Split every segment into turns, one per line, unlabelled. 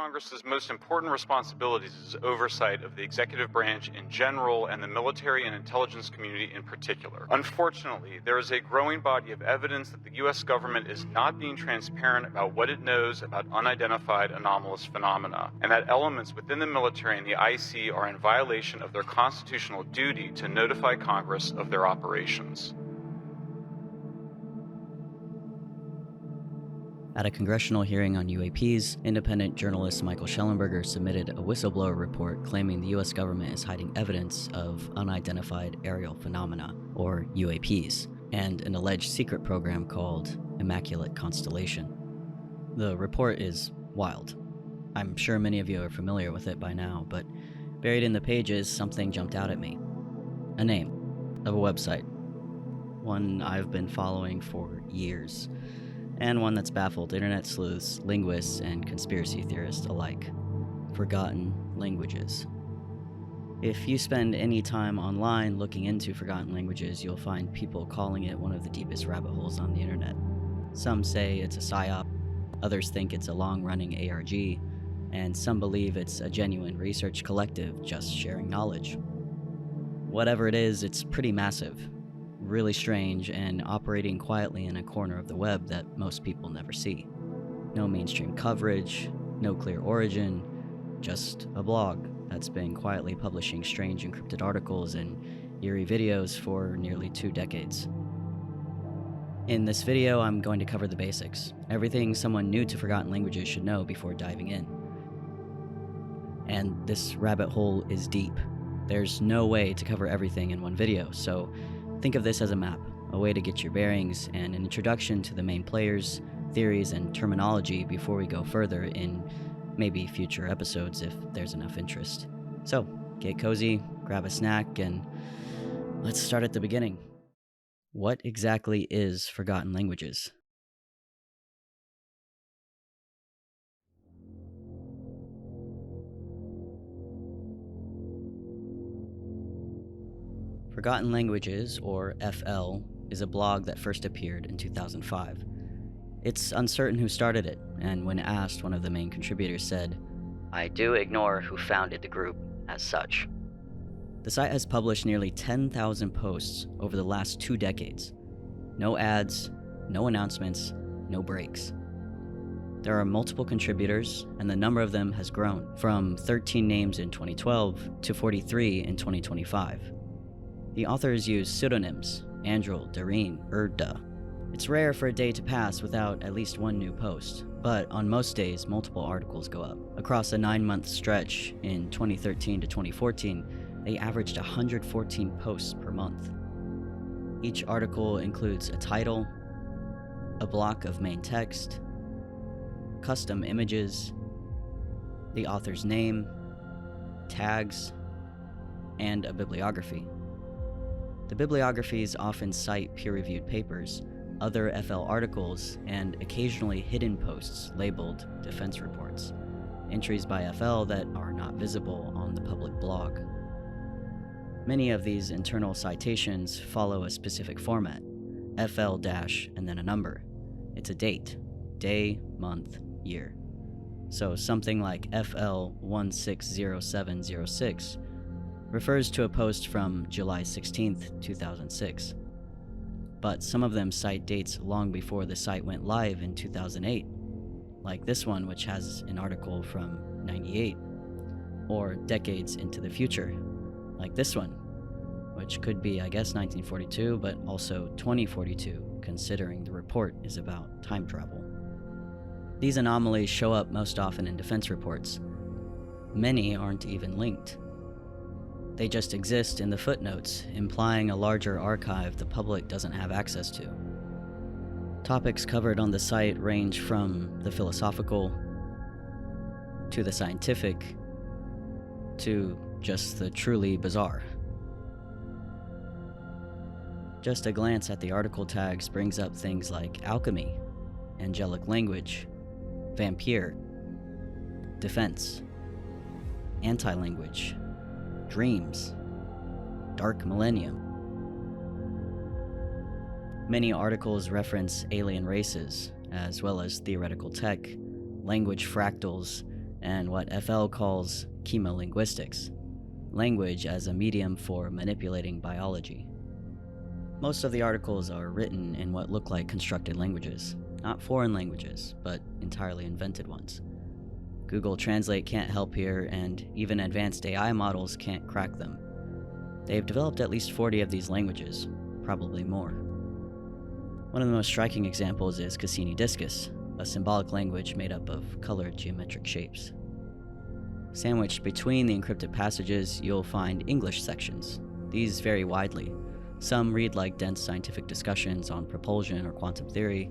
Congress's most important responsibilities is oversight of the executive branch in general and the military and intelligence community in particular. Unfortunately, there is a growing body of evidence that the U.S. government is not being transparent about what it knows about unidentified anomalous phenomena, and that elements within the military and the IC are in violation of their constitutional duty to notify Congress of their operations.
At a congressional hearing on UAPs, independent journalist Michael Schellenberger submitted a whistleblower report claiming the U.S. government is hiding evidence of unidentified aerial phenomena, or UAPs, and an alleged secret program called Immaculate Constellation. The report is wild. I'm sure many of you are familiar with it by now, but buried in the pages, something jumped out at me. A name of a website. One I've been following for years, and one that's baffled internet sleuths, linguists, and conspiracy theorists alike. Forgotten Languages. If you spend any time online looking into Forgotten Languages, you'll find people calling it one of the deepest rabbit holes on the internet. Some say it's a psyop, others think it's a long-running ARG, and some believe it's a genuine research collective just sharing knowledge. Whatever it is, it's pretty massive, really strange, and operating quietly in a corner of the web that most people never see. No mainstream coverage, no clear origin, just a blog that's been quietly publishing strange encrypted articles and eerie videos for nearly 2 decades. In this video, I'm going to cover the basics, everything someone new to Forgotten Languages should know before diving in. And this rabbit hole is deep. There's no way to cover everything in one video, so think of this as a map, a way to get your bearings and an introduction to the main players, theories, and terminology before we go further in maybe future episodes if there's enough interest. So, get cozy, grab a snack, and let's start at the beginning. What exactly is Forgotten Languages? Forgotten Languages, or FL, is a blog that first appeared in 2005. It's uncertain who started it, and when asked, one of the main contributors said, "I do ignore who founded the group as such." The site has published nearly 10,000 posts over the last 2 decades. No ads, no announcements, no breaks. There are multiple contributors, and the number of them has grown, from 13 names in 2012 to 43 in 2025. The authors use pseudonyms: Andrel, Doreen, Erda. It's rare for a day to pass without at least one new post, but on most days, multiple articles go up. Across a 9-month stretch in 2013 to 2014, they averaged 114 posts per month. Each article includes a title, a block of main text, custom images, the author's name, tags, and a bibliography. The bibliographies often cite peer-reviewed papers, other FL articles, and occasionally hidden posts labeled defense reports, entries by FL that are not visible on the public blog. Many of these internal citations follow a specific format, FL- and then a number. It's a date, day, month, year. So something like FL 160706 refers to a post from July 16th, 2006. But some of them cite dates long before the site went live in 2008, like this one, which has an article from 98, or decades into the future, like this one, which could be, I guess, 1942, but also 2042, considering the report is about time travel. These anomalies show up most often in defense reports. Many aren't even linked. They just exist in the footnotes, implying a larger archive the public doesn't have access to. Topics covered on the site range from the philosophical, to the scientific, to just the truly bizarre. Just a glance at the article tags brings up things like alchemy, angelic language, vampire, defense, anti-language, dreams, dark millennium. Many articles reference alien races, as well as theoretical tech, language fractals, and what FL calls chemolinguistics, language as a medium for manipulating biology. Most of the articles are written in what look like constructed languages, not foreign languages, but entirely invented ones. Google Translate can't help here, and even advanced AI models can't crack them. They've developed at least 40 of these languages, probably more. One of the most striking examples is Cassini Discus, a symbolic language made up of colored geometric shapes. Sandwiched between the encrypted passages, you'll find English sections. These vary widely. Some read like dense scientific discussions on propulsion or quantum theory.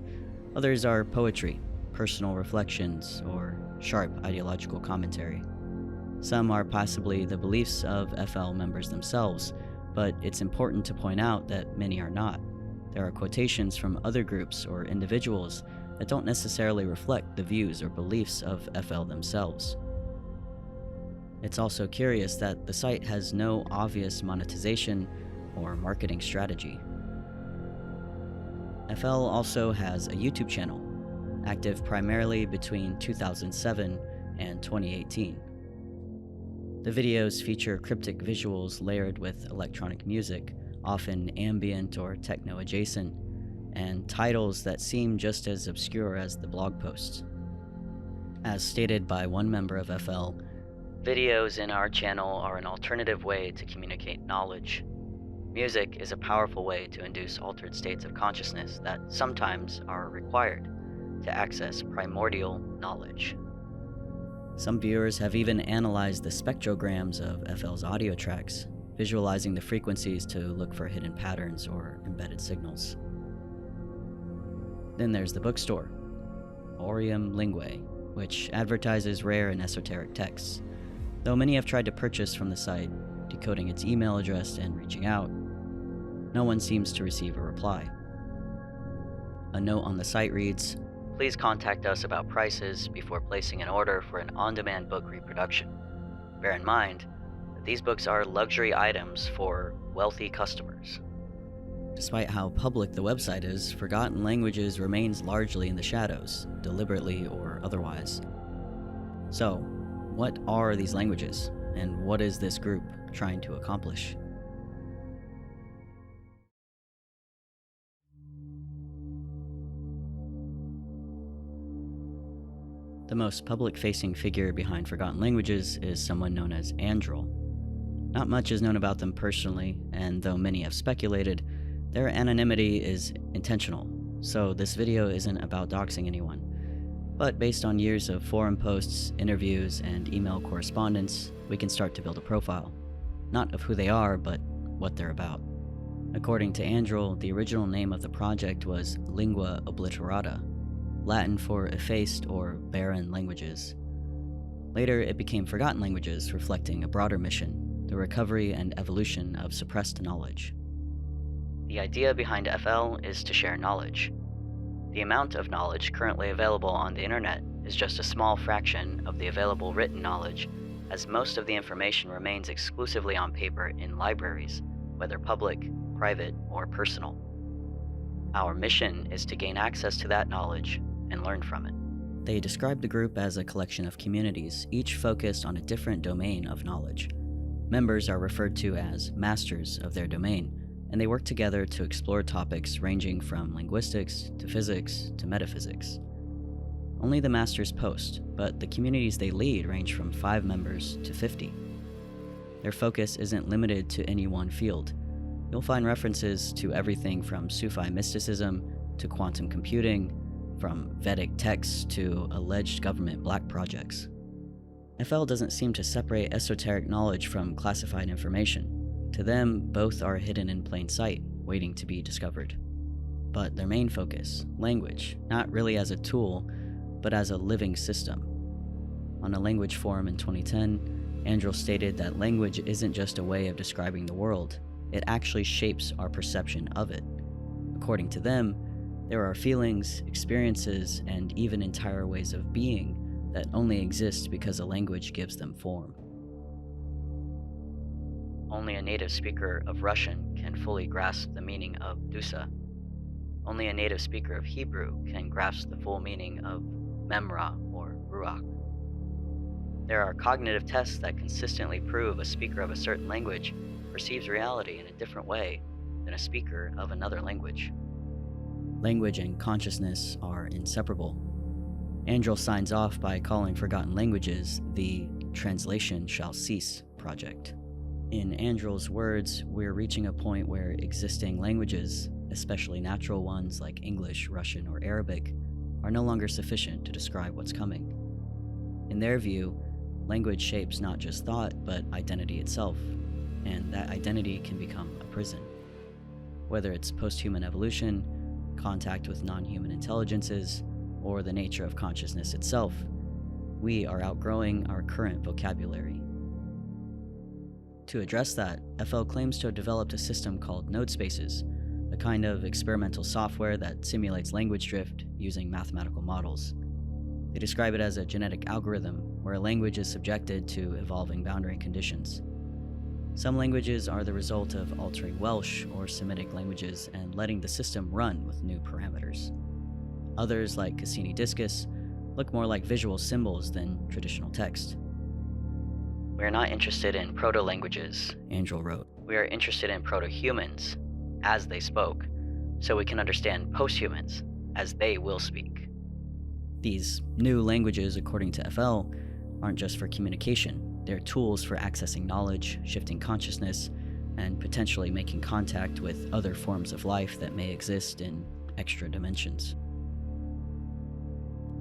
Others are poetry, personal reflections, or sharp ideological commentary. Some are possibly the beliefs of FL members themselves, but it's important to point out that many are not. There are quotations from other groups or individuals that don't necessarily reflect the views or beliefs of FL themselves. It's also curious that the site has no obvious monetization or marketing strategy. FL also has a YouTube channel, active primarily between 2007 and 2018. The videos feature cryptic visuals layered with electronic music, often ambient or techno-adjacent, and titles that seem just as obscure as the blog posts. As stated by one member of FL, videos in our channel are an alternative way to communicate knowledge. Music is a powerful way to induce altered states of consciousness that sometimes are required to access primordial knowledge. Some viewers have even analyzed the spectrograms of FL's audio tracks, visualizing the frequencies to look for hidden patterns or embedded signals. Then there's the bookstore, Aureum Linguae, which advertises rare and esoteric texts. Though many have tried to purchase from the site, decoding its email address and reaching out, no one seems to receive a reply. A note on the site reads, "Please contact us about prices before placing an order for an on-demand book reproduction. Bear in mind that these books are luxury items for wealthy customers." Despite how public the website is, Forgotten Languages remains largely in the shadows, deliberately or otherwise. So, what are these languages, and what is this group trying to accomplish? The most public-facing figure behind Forgotten Languages is someone known as Andrel. Not much is known about them personally, and though many have speculated, their anonymity is intentional, so this video isn't about doxing anyone. But based on years of forum posts, interviews, and email correspondence, we can start to build a profile. Not of who they are, but what they're about. According to Andrel, the original name of the project was Lingua Obliterata, Latin for effaced or barren languages. Later, it became Forgotten Languages, reflecting a broader mission, the recovery and evolution of suppressed knowledge. The idea behind FL is to share knowledge. The amount of knowledge currently available on the internet is just a small fraction of the available written knowledge, as most of the information remains exclusively on paper in libraries, whether public, private, or personal. Our mission is to gain access to that knowledge and learn from it. They describe the group as a collection of communities, each focused on a different domain of knowledge. Members are referred to as masters of their domain, and they work together to explore topics ranging from linguistics to physics to metaphysics. Only the masters post, but the communities they lead range from 5 members to 50. Their focus isn't limited to any one field. You'll find references to everything from Sufi mysticism to quantum computing, from Vedic texts to alleged government black projects. FL doesn't seem to separate esoteric knowledge from classified information. To them, both are hidden in plain sight, waiting to be discovered. But their main focus, language, not really as a tool, but as a living system. On a language forum in 2010, Andrel stated that language isn't just a way of describing the world, it actually shapes our perception of it. According to them, there are feelings, experiences, and even entire ways of being that only exist because a language gives them form. Only a native speaker of Russian can fully grasp the meaning of Dusa. Only a native speaker of Hebrew can grasp the full meaning of Memra or Ruach. There are cognitive tests that consistently prove a speaker of a certain language perceives reality in a different way than a speaker of another language. Language and consciousness are inseparable. Andrel signs off by calling forgotten languages the Translation Shall Cease project. In Andrel's words, we're reaching a point where existing languages, especially natural ones like English, Russian, or Arabic, are no longer sufficient to describe what's coming. In their view, language shapes not just thought, but identity itself, and that identity can become a prison. Whether it's post-human evolution, contact with non-human intelligences, or the nature of consciousness itself, we are outgrowing our current vocabulary. To address that, FL claims to have developed a system called node spaces, a kind of experimental software that simulates language drift using mathematical models. They describe it as a genetic algorithm where a language is subjected to evolving boundary conditions. Some languages are the result of altering Welsh or Semitic languages and letting the system run with new parameters. Others, like Cassini discus, look more like visual symbols than traditional text. We are not interested in proto-languages, Andrel wrote. We are interested in proto-humans, as they spoke, so we can understand post-humans, as they will speak. These new languages, according to FL, aren't just for communication. They're tools for accessing knowledge, shifting consciousness, and potentially making contact with other forms of life that may exist in extra dimensions.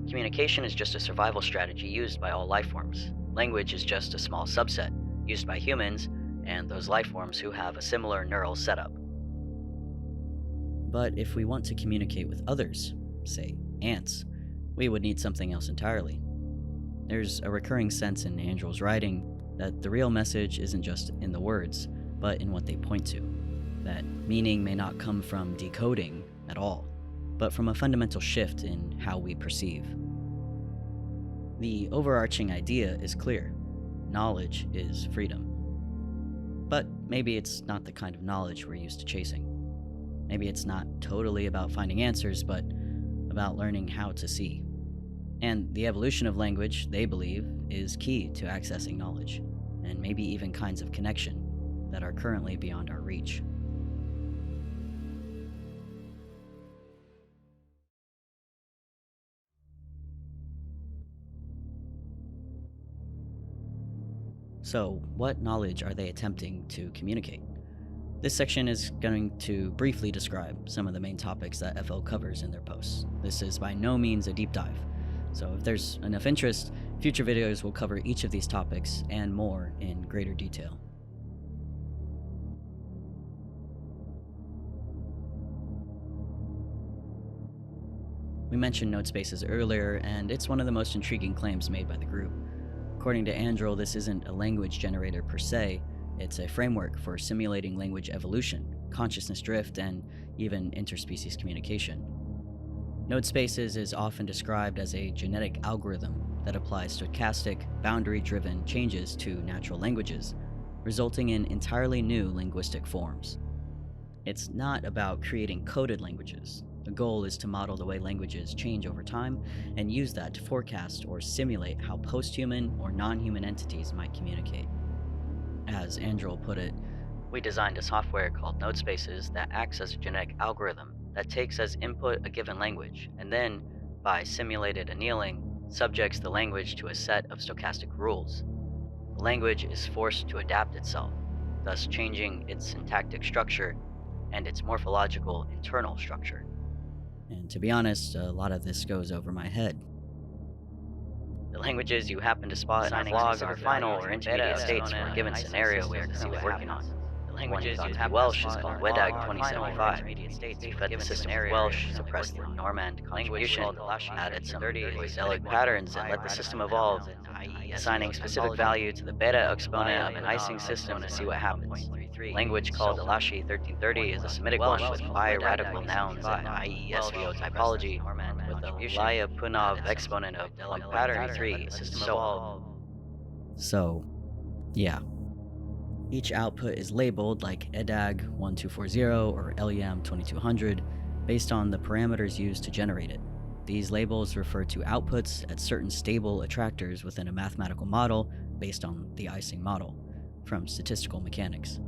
Communication is just a survival strategy used by all life forms. Language is just a small subset, used by humans and those life forms who have a similar neural setup. But if we want to communicate with others, say ants, we would need something else entirely. There's a recurring sense in Andrel's writing that the real message isn't just in the words, but in what they point to. That meaning may not come from decoding at all, but from a fundamental shift in how we perceive. The overarching idea is clear. Knowledge is freedom. But maybe it's not the kind of knowledge we're used to chasing. Maybe it's not totally about finding answers, but about learning how to see. And the evolution of language, they believe, is key to accessing knowledge, and maybe even kinds of connection that are currently beyond our reach. So, what knowledge are they attempting to communicate? This section is going to briefly describe some of the main topics that FL covers in their posts. This is by no means a deep dive, so if there's enough interest, future videos will cover each of these topics and more in greater detail. We mentioned node spaces earlier, and it's one of the most intriguing claims made by the group. According to Andrel, this isn't a language generator per se, it's a framework for simulating language evolution, consciousness drift, and even interspecies communication. Node spaces is often described as a genetic algorithm that applies stochastic, boundary-driven changes to natural languages, resulting in entirely new linguistic forms. It's not about creating coded languages. The goal is to model the way languages change over time and use that to forecast or simulate how post-human or non-human entities might communicate. As Andrel put it, we designed a software called node spaces that acts as a genetic algorithm that takes as input a given language and then, by simulated annealing, subjects the language to a set of stochastic rules. The language is forced to adapt itself, thus changing its syntactic structure and its morphological internal structure. And to be honest, a lot of this goes over my head. The languages you happen to spot in our vlog are final or intermediate states for a given scenario we are currently working on. The languages you have Welsh is called WEDAG 2075. We fed the system with Welsh, suppressed the Normand contribution, added some Gazelian patterns, and let the system evolve, assigning specific value to the beta exponent of an icing system to see what happens. The language called Alashi 1330 is a Semitic one with bi-radical nouns and IESVO typology, with a Lyapunov exponent of like pattern 3 system So, yeah. Each output is labeled like EDAG 1240 or LEM 2200 based on the parameters used to generate it. These labels refer to outputs at certain stable attractors within a mathematical model based on the Ising model, from statistical mechanics.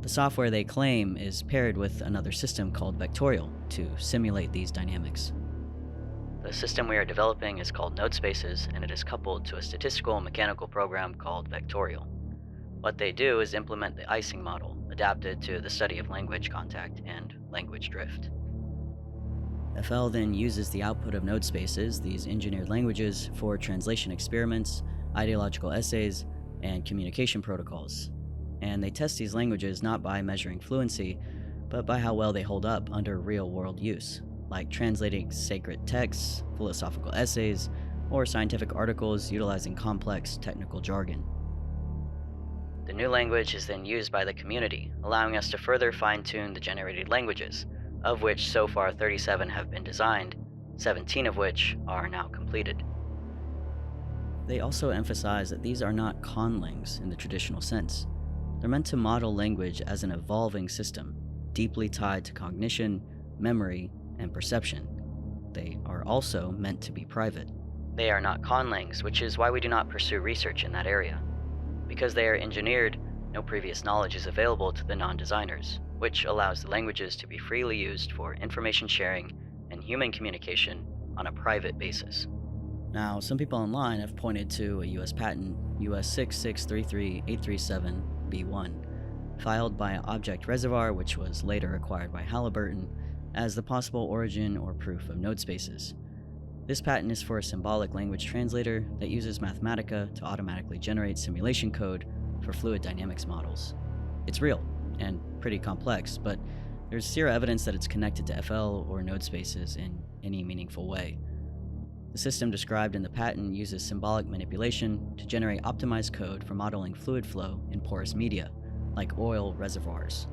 The software they claim is paired with another system called Vectorial to simulate these dynamics. The system we are developing is called node spaces, and it is coupled to a statistical mechanical program called Vectorial. What they do is implement the Ising model, adapted to the study of language contact and language drift. FL then uses the output of node spaces, these engineered languages, for translation experiments, ideological essays, and communication protocols. And they test these languages not by measuring fluency, but by how well they hold up under real-world use, like translating sacred texts, philosophical essays, or scientific articles utilizing complex technical jargon. The new language is then used by the community, allowing us to further fine-tune the generated languages, of which so far 37 have been designed, 17 of which are now completed. They also emphasize that these are not conlings in the traditional sense. They're meant to model language as an evolving system, deeply tied to cognition, memory, and perception. They are also meant to be private. They are not conlings, which is why we do not pursue research in that area. Because they are engineered, no previous knowledge is available to the non-designers, which allows the languages to be freely used for information sharing and human communication on a private basis. Now, some people online have pointed to a US patent, US 6633837B1, filed by Object Reservoir, which was later acquired by Halliburton, as the possible origin or proof of node spaces. This patent is for a symbolic language translator that uses Mathematica to automatically generate simulation code for fluid dynamics models. It's real, and pretty complex, but there's zero evidence that it's connected to FL or node spaces in any meaningful way. The system described in the patent uses symbolic manipulation to generate optimized code for modeling fluid flow in porous media, like oil reservoirs.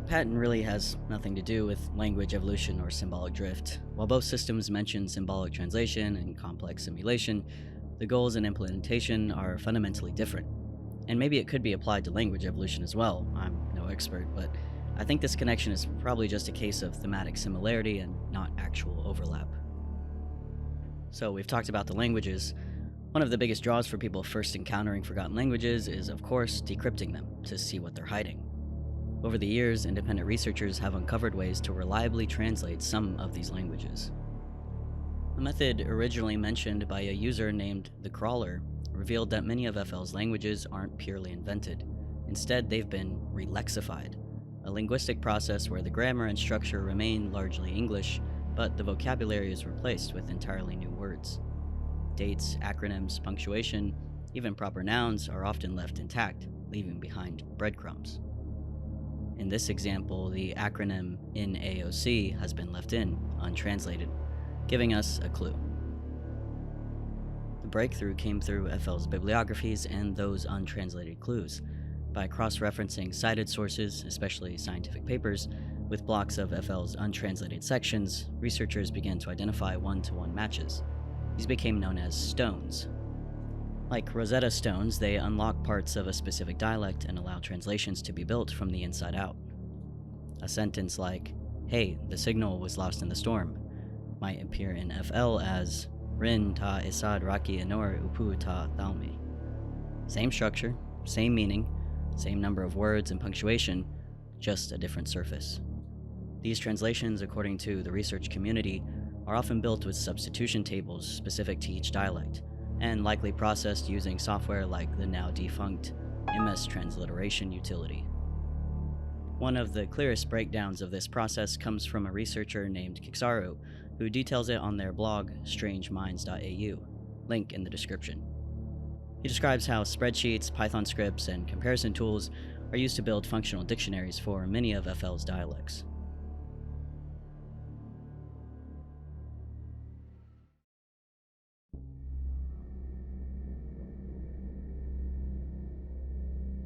The patent really has nothing to do with language evolution or symbolic drift. While both systems mention symbolic translation and complex simulation, the goals and implementation are fundamentally different. And maybe it could be applied to language evolution as well. I'm no expert, but I think this connection is probably just a case of thematic similarity and not actual overlap. So we've talked about the languages. One of the biggest draws for people first encountering forgotten languages is, of course, decrypting them to see what they're hiding. Over the years, independent researchers have uncovered ways to reliably translate some of these languages. A method originally mentioned by a user named The Crawler revealed that many of FL's languages aren't purely invented. Instead, they've been relexified, a linguistic process where the grammar and structure remain largely English, but the vocabulary is replaced with entirely new words. Dates, acronyms, punctuation, even proper nouns are often left intact, leaving behind breadcrumbs. In this example, the acronym NAOC has been left in, untranslated, giving us a clue. The breakthrough came through FL's bibliographies and those untranslated clues. By cross-referencing cited sources, especially scientific papers, with blocks of FL's untranslated sections, researchers began to identify one-to-one matches. These became known as stones. Like Rosetta Stones, they unlock parts of a specific dialect and allow translations to be built from the inside out. A sentence like, "Hey, the signal was lost in the storm," might appear in FL as "Rin ta isad raki anor upu ta thalmi." Same structure, same meaning, same number of words and punctuation, just a different surface. These translations, according to the research community, are often built with substitution tables specific to each dialect, and likely processed using software like the now defunct MS transliteration utility. One of the clearest breakdowns of this process comes from a researcher named Kixaru, who details it on their blog strangeminds.au, link in the description. He describes how spreadsheets, Python scripts, and comparison tools are used to build functional dictionaries for many of FL's dialects.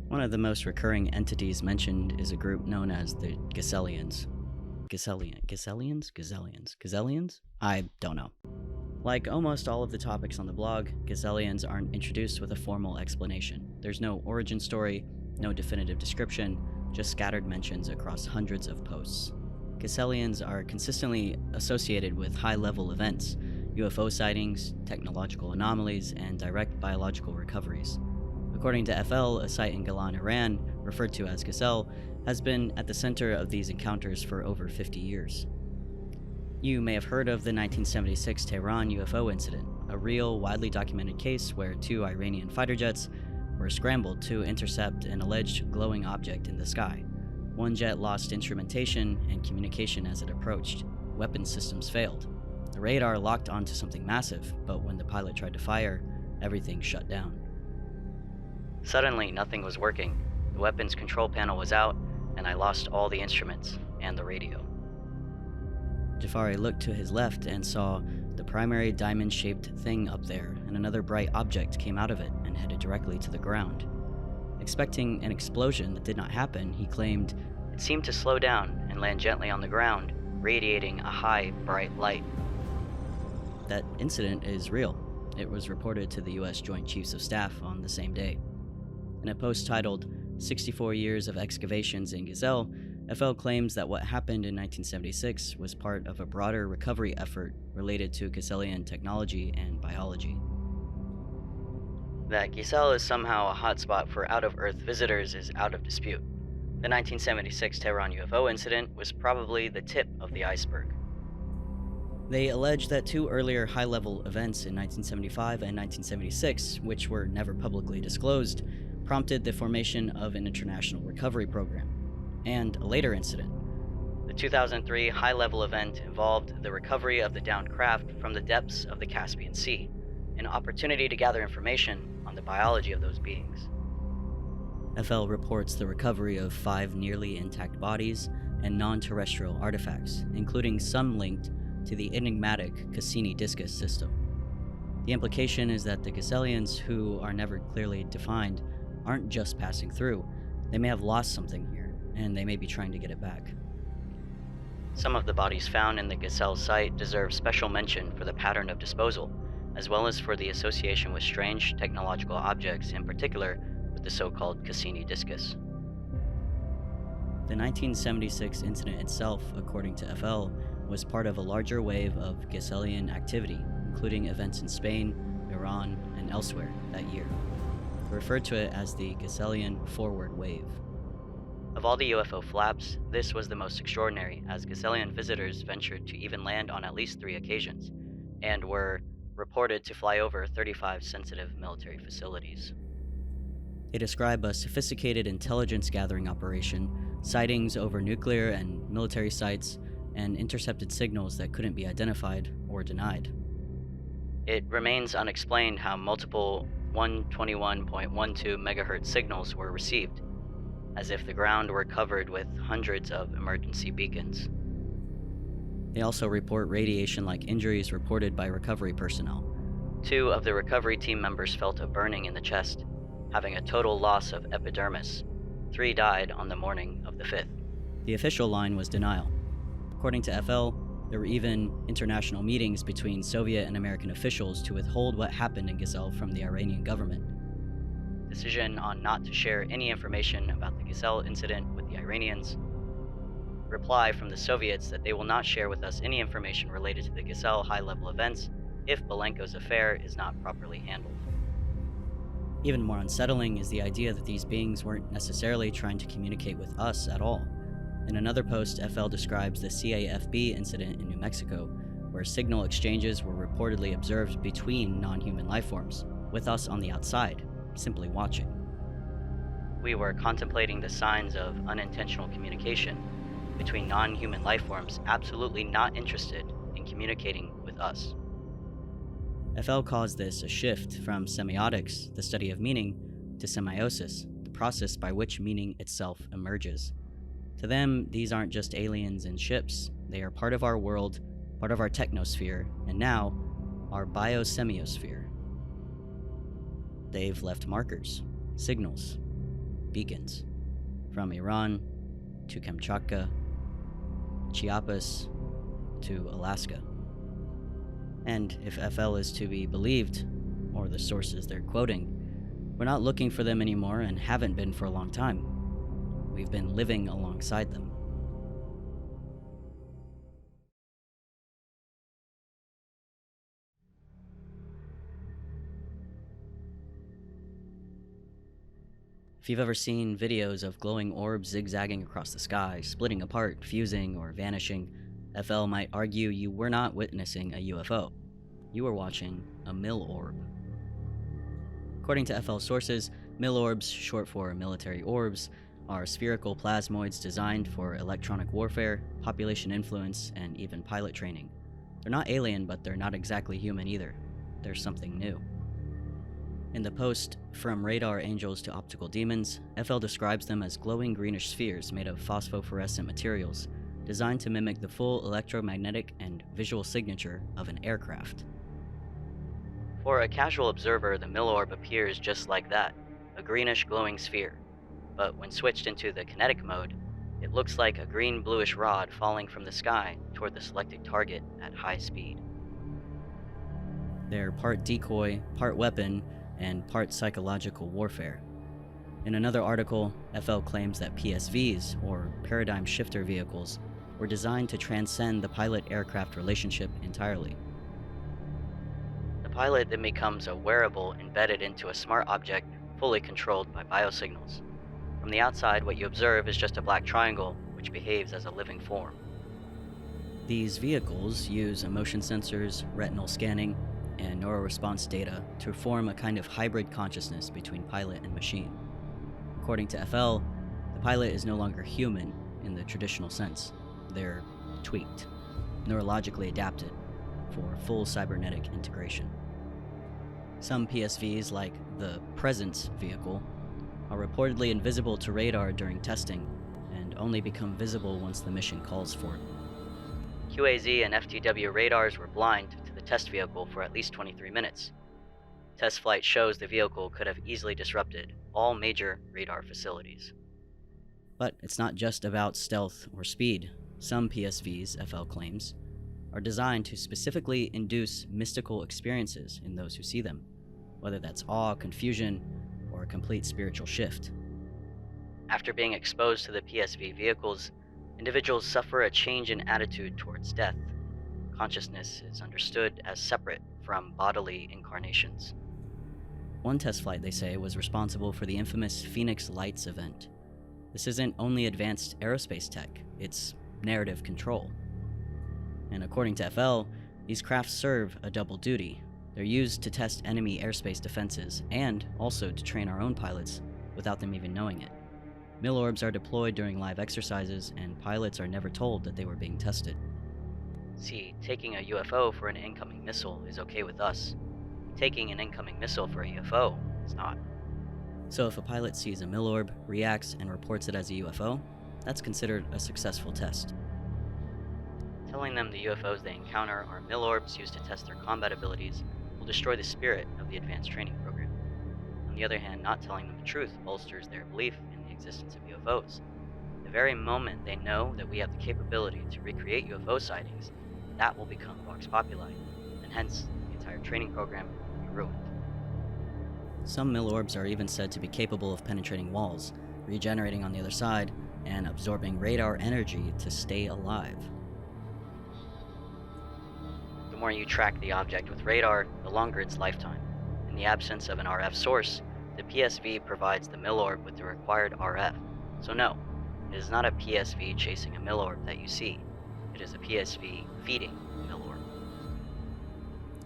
One of the most recurring entities mentioned is a group known as the Gazelians. Gazelians? I don't know. Like almost all of the topics on the blog, Gazelians aren't introduced with a formal explanation. There's no origin story, no definitive description, just scattered mentions across hundreds of posts. Gazelians are consistently associated with high-level events, UFO sightings, technological anomalies, and direct biological recoveries. According to FL, a site in Galan, Iran, referred to as Gazel, has been at the center of these encounters for over 50 years. You may have heard of the 1976 Tehran UFO incident, a real, widely documented case where 2 Iranian fighter jets were scrambled to intercept an alleged glowing object in the sky. One jet lost instrumentation and communication as it approached. Weapon systems failed. The radar locked onto something massive, but when the pilot tried to fire, everything shut down. Suddenly, nothing was working. The weapons control panel was out, and I lost all the instruments and the radio. Jafari looked to his left and saw the primary diamond-shaped thing up there, and another bright object came out of it and headed directly to the ground. Expecting an explosion that did not happen, he claimed, "It seemed to slow down and land gently on the ground, radiating a high, bright light." That incident is real. It was reported to the U.S. Joint Chiefs of Staff on the same day. In a post titled 64 Years of Excavations in Gazelle, FL claims that what happened in 1976 was part of a broader recovery effort related to Gazelian technology and biology. That Gazelle is somehow a hotspot for out-of-Earth visitors is out of dispute. The 1976 Tehran UFO incident was probably the tip of the iceberg. They allege that 2 earlier high-level events in 1975 and 1976, which were never publicly disclosed, prompted the formation of an international recovery program, and a later incident. The 2003 high-level event involved the recovery of the downed craft from the depths of the Caspian Sea, an opportunity to gather information on the biology of those beings. FL reports the recovery of 5 nearly intact bodies and non-terrestrial artifacts, including some linked to the enigmatic Cassini discus system. The implication is that the Gazelians, who are never clearly defined, aren't just passing through. They may have lost something here, and they may be trying to get it back. Some of the bodies found in the Gazelle site deserve special mention for the pattern of disposal, as well as for the association with strange technological objects, in particular with the so-called Cassini discus. The 1976 incident itself, according to FL, was part of a larger wave of Gazelian activity, including events in Spain, Iran, and elsewhere that year. They referred to it as the Gazelian Forward Wave. Of all the UFO flaps, this was the most extraordinary, as Gazelian visitors ventured to even land on at least 3 occasions, and were reported to fly over 35 sensitive military facilities. They describe a sophisticated intelligence-gathering operation, sightings over nuclear and military sites, and intercepted signals that couldn't be identified or denied. It remains unexplained how multiple 121.12 MHz signals were received, as if the ground were covered with hundreds of emergency beacons. They also report radiation-like injuries reported by recovery personnel. 2 of the recovery team members felt a burning in the chest, having a total loss of epidermis. 3 died on the morning of the 5th. The official line was denial. According to FL, there were even international meetings between Soviet and American officials to withhold what happened in Gazelle from the Iranian government. Decision on not to share any information about the Gazelle incident with the Iranians. Reply from the Soviets that they will not share with us any information related to the Gazelle high-level events if Belenko's affair is not properly handled. Even more unsettling is the idea that these beings weren't necessarily trying to communicate with us at all. In another post, FL describes the CAFB incident in New Mexico, where signal exchanges were reportedly observed between non-human lifeforms, with us on the outside, simply watching. We were contemplating the signs of unintentional communication between non-human lifeforms absolutely not interested in communicating with us. FL calls this a shift from semiotics, the study of meaning, to semiosis, the process by which meaning itself emerges. To them, these aren't just aliens and ships. They are part of our world, part of our technosphere, and now, our biosemiosphere. They've left markers, signals, beacons, from Iran to Kamchatka, Chiapas to Alaska. And if FL is to be believed, or the sources they're quoting, we're not looking for them anymore and haven't been for a long time. We've been living alongside them. If you've ever seen videos of glowing orbs zigzagging across the sky, splitting apart, fusing, or vanishing, FL might argue you were not witnessing a UFO. You were watching a mill orb. According to FL sources, mill orbs, short for military orbs, are spherical plasmoids designed for electronic warfare, population influence, and even pilot training. They're not alien, but they're not exactly human either. They're something new. In the post, From Radar Angels to Optical Demons, FL describes them as glowing greenish spheres made of phosphorescent materials, designed to mimic the full electromagnetic and visual signature of an aircraft. For a casual observer, the mill orb appears just like that, a greenish glowing sphere. But when switched into the kinetic mode, it looks like a green-bluish rod falling from the sky toward the selected target at high speed. They're part decoy, part weapon, and part psychological warfare. In another article, FL claims that PSVs, or paradigm shifter vehicles, were designed to transcend the pilot-aircraft relationship entirely. The pilot then becomes a wearable embedded into a smart object fully controlled by biosignals. From the outside, what you observe is just a black triangle, which behaves as a living form. These vehicles use motion sensors, retinal scanning, and NURO response data to form a kind of hybrid consciousness between pilot and machine. According to FL, the pilot is no longer human in the traditional sense. They're tweaked, neurologically adapted for full cybernetic integration. Some PSVs, like the Presence vehicle, are reportedly invisible to radar during testing and only become visible once the mission calls for it. QAZ and FTW radars were blind to the test vehicle for at least 23 minutes. Test flight shows the vehicle could have easily disrupted all major radar facilities. But it's not just about stealth or speed. Some PSVs, FL claims, are designed to specifically induce mystical experiences in those who see them, whether that's awe, confusion, or a complete spiritual shift. After being exposed to the PSV vehicles, individuals suffer a change in attitude towards death. Consciousness is understood as separate from bodily incarnations. One test flight, they say, was responsible for the infamous Phoenix Lights event. This isn't only advanced aerospace tech, it's narrative control. And according to FL, these crafts serve a double duty. They're used to test enemy airspace defenses and also to train our own pilots without them even knowing it. Mill orbs are deployed during live exercises, and pilots are never told that they were being tested. See, taking a UFO for an incoming missile is okay with us. Taking an incoming missile for a UFO is not. So if a pilot sees a mill orb, reacts, and reports it as a UFO, that's considered a successful test. Telling them the UFOs they encounter are mill orbs used to test their combat abilities will destroy the spirit of the advanced training program. On the other hand, not telling them the truth bolsters their belief in the existence of UFOs. The very moment they know that we have the capability to recreate UFO sightings, that will become vox populi, and hence the entire training program will be ruined. Some mill orbs are even said to be capable of penetrating walls, regenerating on the other side, and absorbing radar energy to stay alive. The more you track the object with radar, the longer its lifetime. In the absence of an RF source, the PSV provides the mill orb with the required RF. So no, it is not a PSV chasing a mill orb that you see. It is a PSV feeding a mill orb.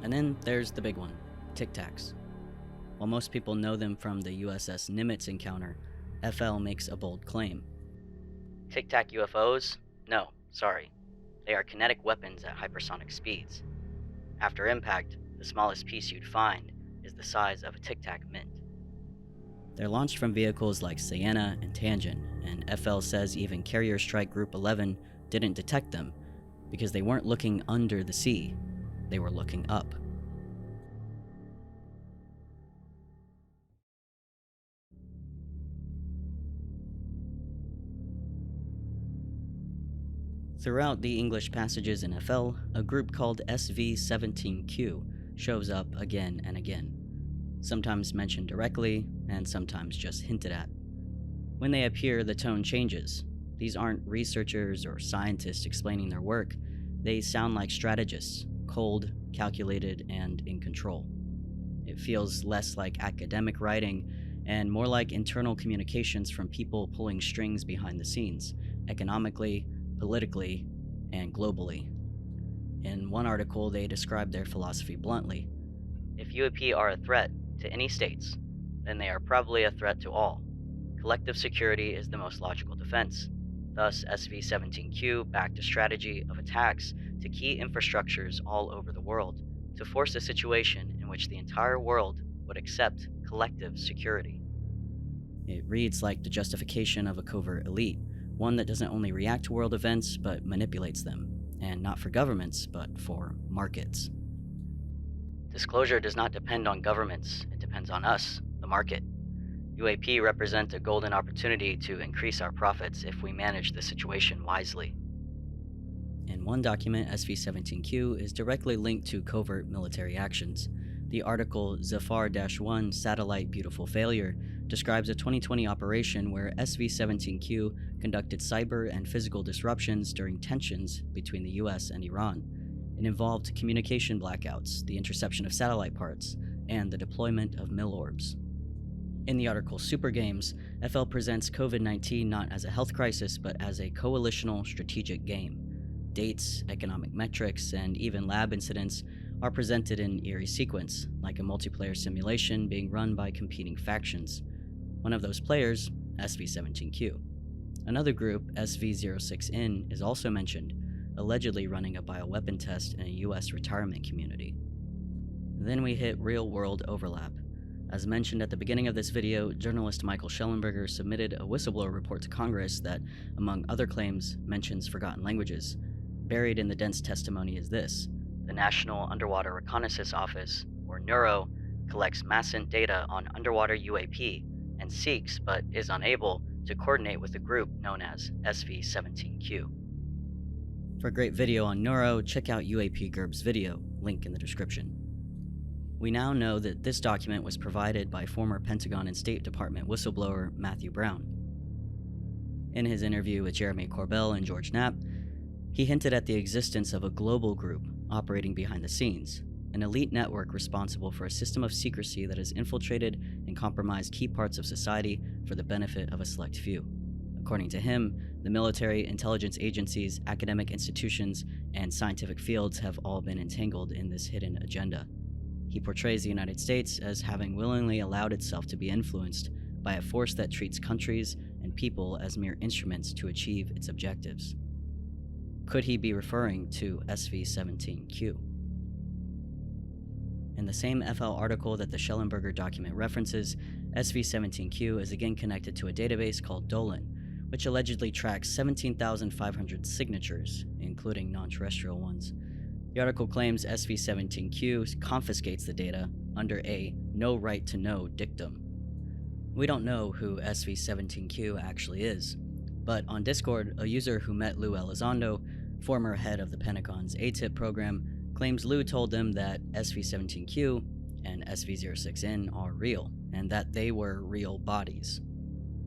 And then there's the big one, Tic Tacs. While most people know them from the USS Nimitz encounter, FL makes a bold claim. Tic Tac UFOs? No, sorry. They are kinetic weapons at hypersonic speeds. After impact, the smallest piece you'd find is the size of a Tic Tac mint. They're launched from vehicles like Sienna and Tangent, and FL says even Carrier Strike Group 11 didn't detect them because they weren't looking under the sea, they were looking up. Throughout the English passages in FL, a group called SV-17Q shows up again and again, sometimes mentioned directly and sometimes just hinted at. When they appear, the tone changes. These aren't researchers or scientists explaining their work. They sound like strategists, cold, calculated, and in control. It feels less like academic writing and more like internal communications from people pulling strings behind the scenes, economically, politically, and globally. In one article, they described their philosophy bluntly. If UAP are a threat to any states, then they are probably a threat to all. Collective security is the most logical defense. Thus, SV-17Q backed a strategy of attacks to key infrastructures all over the world to force a situation in which the entire world would accept collective security. It reads like the justification of a covert elite, one that doesn't only react to world events but manipulates them, and not for governments but for markets. Disclosure does not depend on governments, it depends on us, the market. UAP represent a golden opportunity to increase our profits if we manage the situation wisely. In one document, SV-17Q is directly linked to covert military actions. The article Zafar-1 Satellite Beautiful Failure describes a 2020 operation where SV-17Q conducted cyber and physical disruptions during tensions between the US and Iran. It involved communication blackouts, the interception of satellite parts, and the deployment of mill orbs. In the article Super Games, FL presents COVID-19 not as a health crisis but as a coalitional strategic game. Dates, economic metrics, and even lab incidents are presented in eerie sequence, like a multiplayer simulation being run by competing factions. One of those players, SV-17Q. Another group, SV-06N, is also mentioned, allegedly running a bioweapon test in a US retirement community. Then we hit real-world overlap. As mentioned at the beginning of this video, journalist Michael Schellenberger submitted a whistleblower report to Congress that, among other claims, mentions forgotten languages. Buried in the dense testimony is this: the National Underwater Reconnaissance Office, or NURO, collects massive data on underwater UAP and seeks, but is unable, to coordinate with a group known as SV-17Q. For a great video on NURO, check out UAPGerb's video, link in the description. We now know that this document was provided by former Pentagon and State Department whistleblower Matthew Brown. In his interview with Jeremy Corbell and George Knapp, he hinted at the existence of a global group operating behind the scenes, an elite network responsible for a system of secrecy that has infiltrated and compromised key parts of society for the benefit of a select few. According to him, the military, intelligence agencies, academic institutions, and scientific fields have all been entangled in this hidden agenda. He portrays the United States as having willingly allowed itself to be influenced by a force that treats countries and people as mere instruments to achieve its objectives. Could he be referring to SV-17Q? In the same FL article that the Schellenberger document references, SV-17Q is again connected to a database called Dolan, which allegedly tracks 17,500 signatures, including non-terrestrial ones. The article claims SV-17Q confiscates the data under a no right to know dictum. We don't know who SV-17Q actually is, but on Discord, a user who met Lou Elizondo, former head of the Pentagon's ATIP program, claims Lou told them that SV-17Q and SV-06N are real, and that they were real bodies.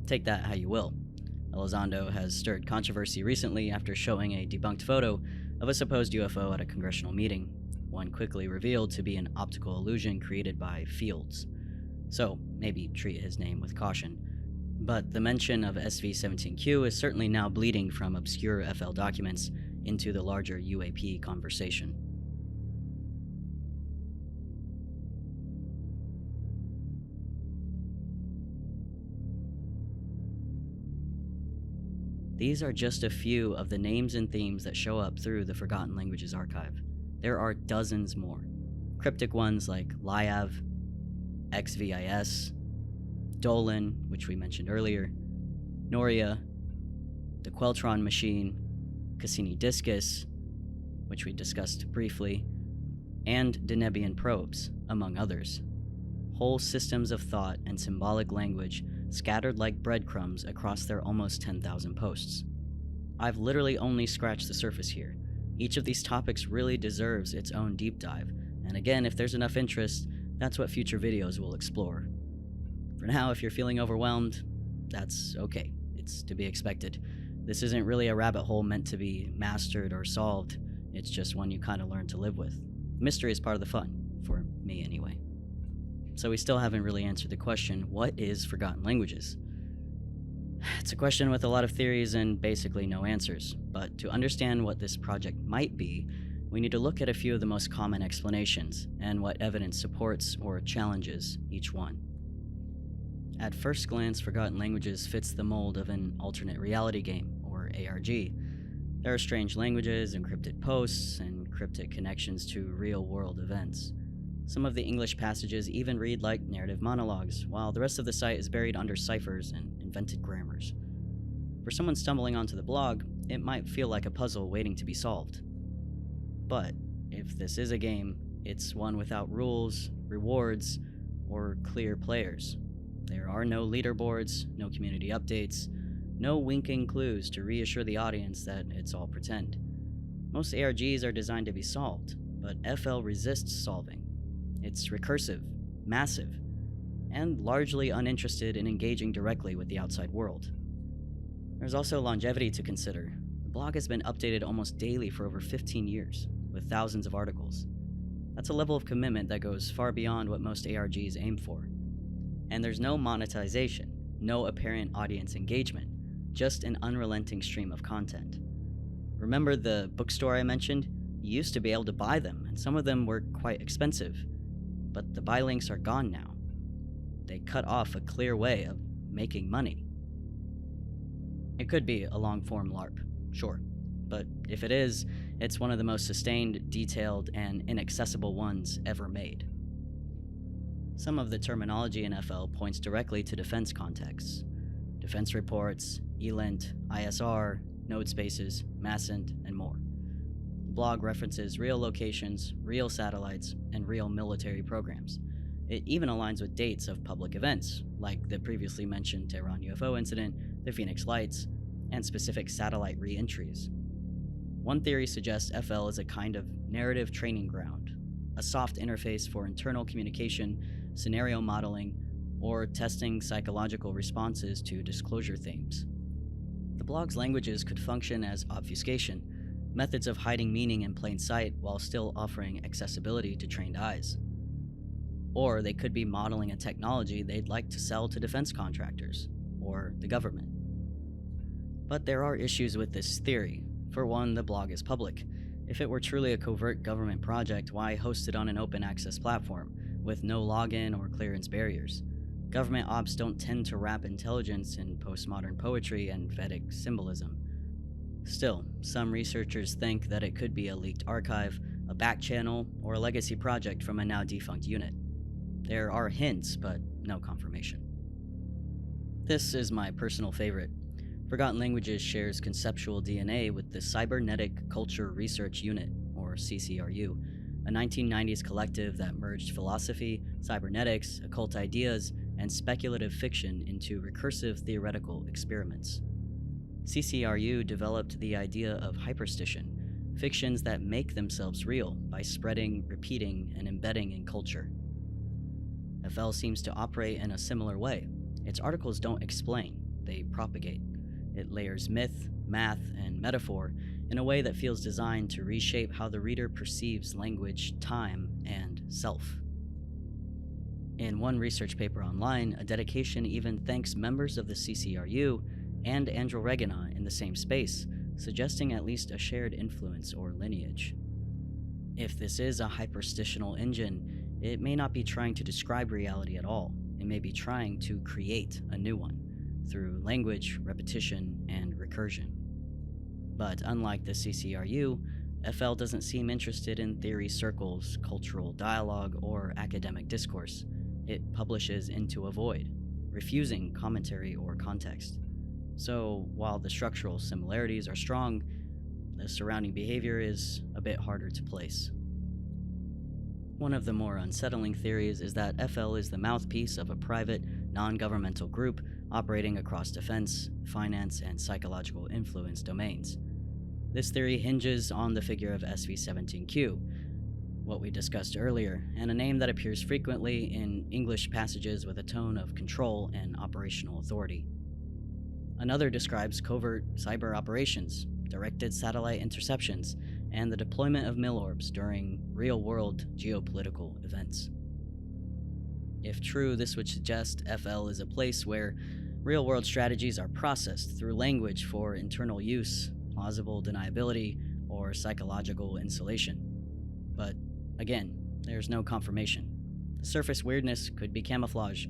Take that how you will. Elizondo has stirred controversy recently after showing a debunked photo of a supposed UFO at a congressional meeting, one quickly revealed to be an optical illusion created by Fields. So, maybe treat his name with caution. But the mention of SV-17Q is certainly now bleeding from obscure FL documents into the larger UAP conversation. These are just a few of the names and themes that show up through the Forgotten Languages archive. There are dozens more. Cryptic ones like Lyav, XVIS, Dolan, which we mentioned earlier, Noria, the Queltron machine, Cassini discus, which we discussed briefly, and Denebian probes, among others. Whole systems of thought and symbolic language scattered like breadcrumbs across their almost 10,000 posts. I've literally only scratched the surface here. Each of these topics really deserves its own deep dive, and again, if there's enough interest, that's what future videos will explore. For now, if you're feeling overwhelmed, that's okay. It's to be expected. This isn't really a rabbit hole meant to be mastered or solved, it's just one you kind of learn to live with. Mystery is part of the fun, for me anyway. so we still haven't really answered the question, what is Forgotten Languages? It's a question with a lot of theories and basically no answers, but to understand what this project might be, we need to look at a few of the most common explanations and what evidence supports or challenges each one. At first glance, Forgotten Languages fits the mold of an alternate reality game, or ARG. There are strange languages, encrypted posts, and cryptic connections to real-world events. Some of the English passages even read like narrative monologues, while the rest of the site is buried under ciphers and invented grammars. For someone stumbling onto the blog, it might feel like a puzzle waiting to be solved. But if this is a game, it's one without rules, rewards, or clear players. There are no leaderboards, no community updates, no winking clues to reassure the audience that it's all pretend. Most ARGs are designed to be solved, but FL resists solving. It's recursive, massive, and largely uninterested in engaging directly with the outside world. There's also longevity to consider. The blog has been updated almost daily for over 15 years, with thousands of articles. That's a level of commitment that goes far beyond what most ARGs aim for. And there's no monetization, no apparent audience engagement, just an unrelenting stream of content. Remember the bookstore I mentioned? You used to be able to buy them, and some of them were quite expensive. But the buy links are gone now. They cut off a clear way of making money. It could be a long-form LARP, sure. But if it is, it's one of the most sustained, detailed, and inaccessible ones ever made. Some of the terminology in FL points directly to defense contexts. Defense reports, ELINT, ISR, node spaces, MASINT, and more. The blog references real locations, real satellites, and real military programs. It even aligns with dates of public events, like the previously mentioned Tehran UFO incident, the Phoenix Lights, and specific satellite re-entries. One theory suggests FL is a kind of narrative training ground, a soft interface for internal communication, scenario modeling, or testing psychological responses to disclosure themes. The blog's languages could function as obfuscation, methods of hiding meaning in plain sight while still offering accessibility to trained eyes. Or they could be modeling a technology they'd like to sell to defense contractors, or the government. But there are issues with this theory. For one, the blog is public. If it were truly a covert government project, why host it on an open access platform, with no login or clearance barriers? Government ops don't tend to wrap intelligence in postmodern poetry and Vedic symbolism. Still, some researchers think that it could be a leaked archive, a back channel, or a legacy project from a now defunct unit. There are hints, but no confirmation. This is my personal favorite. Forgotten Languages shares conceptual DNA with the Cybernetic Culture Research Unit, or CCRU, a 1990s collective that merged philosophy, cybernetics, occult ideas, and speculative fiction into recursive theoretical experiments. CCRU developed the idea of hyperstition, fictions that make themselves real by spreading, repeating, and embedding in culture. FL seems to operate in a similar way. Its articles don't explain, they propagate. It layers myth, math, and metaphor in a way that feels designed to reshape how the reader perceives language, time, and self. In one research paper online, a dedication even thanks members of the CCRU and androregina in the same space, suggesting at least a shared influence or lineage. If this is a hyperstitional engine, it may not be trying to describe reality at all. It may be trying to create a new one, through language, repetition, and recursion. But unlike the CCRU, FL doesn't seem interested in theory circles, cultural dialogue, or academic discourse. It publishes into a void, refusing commentary or context. So, while the structural similarities are strong, the surrounding behavior is a bit harder to place. One of the more unsettling theories is that FL is the mouthpiece of a private, non-governmental group operating across defense, finance, and psychological influence domains. This theory hinges on the figure of SV-17Q, what we discussed earlier, and a name that appears frequently in English passages with a tone of control and operational authority. Another describes covert cyber operations, directed satellite interceptions, and the deployment of mill orbs during real-world geopolitical events. If true, this would suggest FL is a place where real-world strategies are processed through language for internal use, plausible deniability, or psychological insulation. But again, there's no confirmation. The surface weirdness could be camouflage,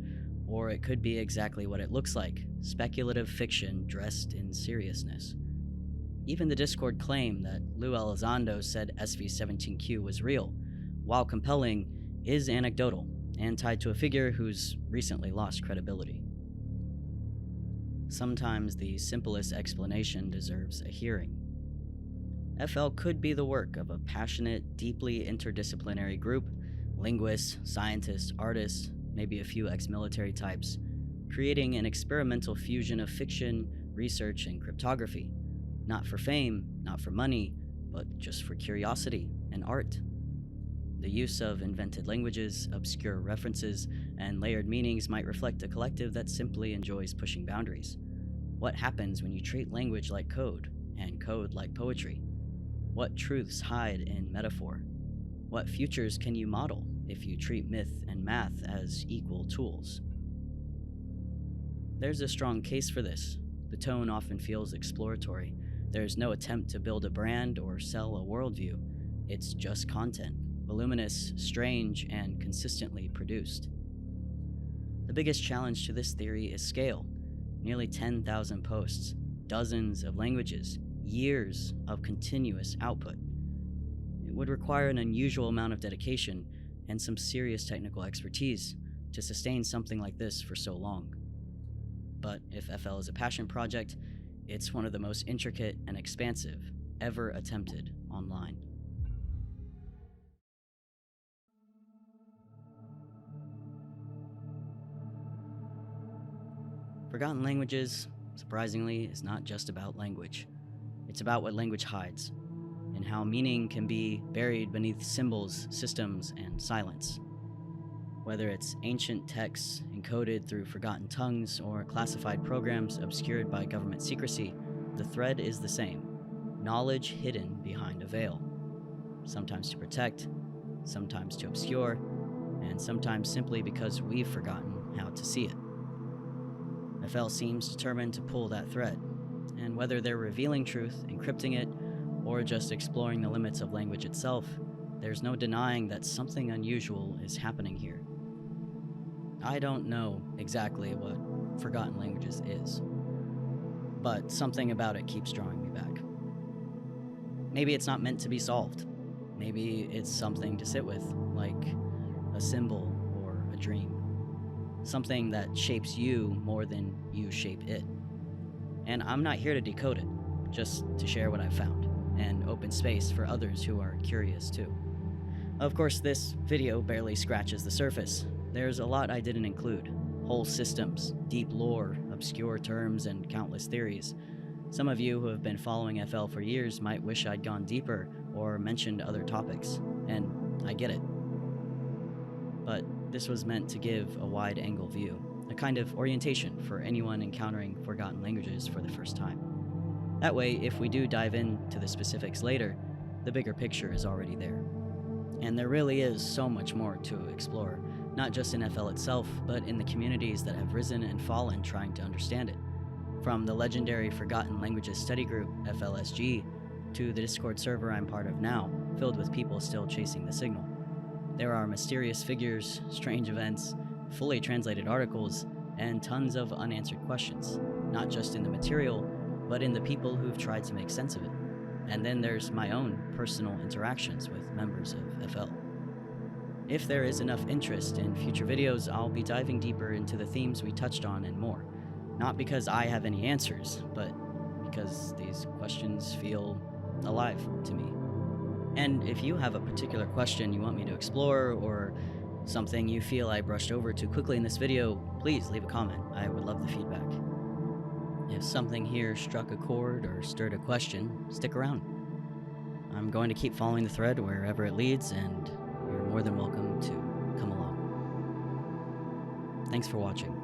or it could be exactly what it looks like, speculative fiction dressed in seriousness. Even the Discord claim that Lou Elizondo said SV-17Q was real, while compelling, is anecdotal and tied to a figure who's recently lost credibility. Sometimes the simplest explanation deserves a hearing. FL could be the work of a passionate, deeply interdisciplinary group, linguists, scientists, artists, maybe a few ex-military types, creating an experimental fusion of fiction, research, and cryptography. Not for fame, not for money, but just for curiosity and art. The use of invented languages, obscure references, and layered meanings might reflect a collective that simply enjoys pushing boundaries. What happens when you treat language like code, and code like poetry? What truths hide in metaphor? What futures can you model if you treat myth and math as equal tools? There's a strong case for this. The tone often feels exploratory. There's no attempt to build a brand or sell a worldview. It's just content, voluminous, strange, and consistently produced. The biggest challenge to this theory is scale. Nearly 10,000 posts, dozens of languages, years of continuous output. It would require an unusual amount of dedication and some serious technical expertise to sustain something like this for so long. But if FL is a passion project, it's one of the most intricate and expansive ever attempted online. Forgotten Languages, surprisingly, is not just about language. It's about what language hides, and how meaning can be buried beneath symbols, systems, and silence. Whether it's ancient texts encoded through forgotten tongues or classified programs obscured by government secrecy, the thread is the same: knowledge hidden behind a veil. Sometimes to protect, sometimes to obscure, and sometimes simply because we've forgotten how to see it. FL seems determined to pull that thread, and whether they're revealing truth, encrypting it, or just exploring the limits of language itself, there's no denying that something unusual is happening here. I don't know exactly what Forgotten Languages is, but something about it keeps drawing me back. Maybe it's not meant to be solved. Maybe it's something to sit with, like a symbol or a dream. Something that shapes you more than you shape it. And I'm not here to decode it, just to share what I've found, and open space for others who are curious too. Of course, this video barely scratches the surface. There's a lot I didn't include. Whole systems, deep lore, obscure terms, and countless theories. Some of you who have been following FL for years might wish I'd gone deeper or mentioned other topics, and I get it. But this was meant to give a wide-angle view, a kind of orientation for anyone encountering Forgotten Languages for the first time. That way, if we do dive into the specifics later, the bigger picture is already there. And there really is so much more to explore, not just in FL itself, but in the communities that have risen and fallen trying to understand it. From the legendary Forgotten Languages study group, FLSG, to the Discord server I'm part of now, filled with people still chasing the signal. There are mysterious figures, strange events, fully translated articles, and tons of unanswered questions, not just in the material, but in the people who've tried to make sense of it. And then there's my own personal interactions with members of FL. If there is enough interest in future videos, I'll be diving deeper into the themes we touched on and more. Not because I have any answers, but because these questions feel alive to me. And if you have a particular question you want me to explore, or something you feel I brushed over too quickly in this video, please leave a comment. I would love the feedback. If something here struck a chord or stirred a question, stick around. I'm going to keep following the thread wherever it leads, and you're more than welcome to come along. Thanks for watching.